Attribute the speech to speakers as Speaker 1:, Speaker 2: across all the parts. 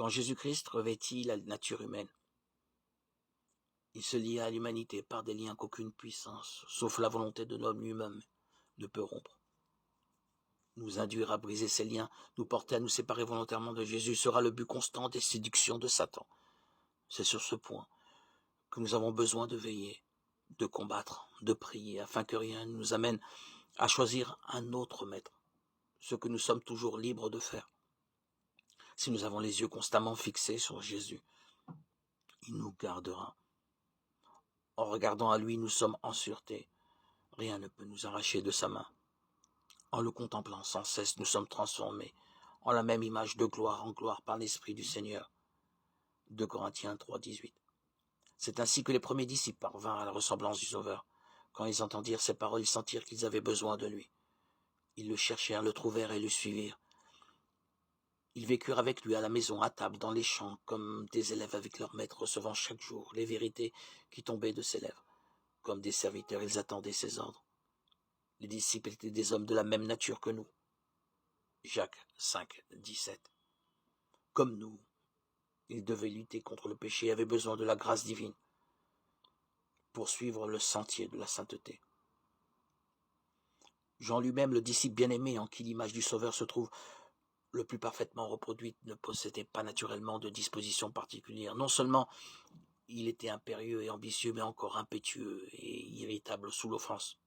Speaker 1: Quand Jésus-Christ revêtit la nature humaine, il se lia à l'humanité par des liens qu'aucune puissance, sauf la volonté de l'homme lui-même, ne peut rompre. Nous induire à briser ces liens, nous porter à nous séparer volontairement de Jésus sera le but constant des séductions de Satan. C'est sur ce point que nous avons besoin de veiller, de combattre, de prier, afin que rien ne nous amène à choisir un autre maître, ce que nous sommes toujours libres de faire. Si nous avons les yeux constamment fixés sur Jésus, il nous gardera. En regardant à lui, nous sommes en sûreté. Rien ne peut nous arracher de sa main. En le contemplant sans cesse, nous sommes transformés en la même image de gloire en gloire par l'Esprit du Seigneur. 2 Corinthiens 3, 18. C'est ainsi que les premiers disciples parvinrent à la ressemblance du Sauveur. Quand ils entendirent ces paroles, ils sentirent qu'ils avaient besoin de lui. Ils le cherchèrent, le trouvèrent et le suivirent. Ils vécurent avec lui à la maison, à table, dans les champs, comme des élèves avec leur maître, recevant chaque jour les vérités qui tombaient de ses lèvres. Comme des serviteurs, ils attendaient ses ordres. Les disciples étaient des hommes de la même nature que nous. Jacques 5, 17. Comme nous, ils devaient lutter contre le péché et avaient besoin de la grâce divine pour suivre le sentier de la sainteté. Jean lui-même, le disciple bien-aimé en qui l'image du Sauveur se trouve le plus parfaitement reproduite, ne possédait pas naturellement de dispositions particulières. Non seulement il était impérieux et ambitieux, mais encore impétueux et irritable sous l'offense.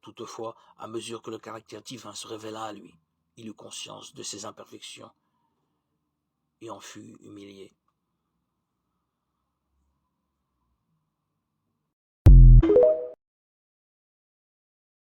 Speaker 1: Toutefois, à mesure que le caractère divin se révéla à lui, il eut conscience de ses imperfections et en fut humilié.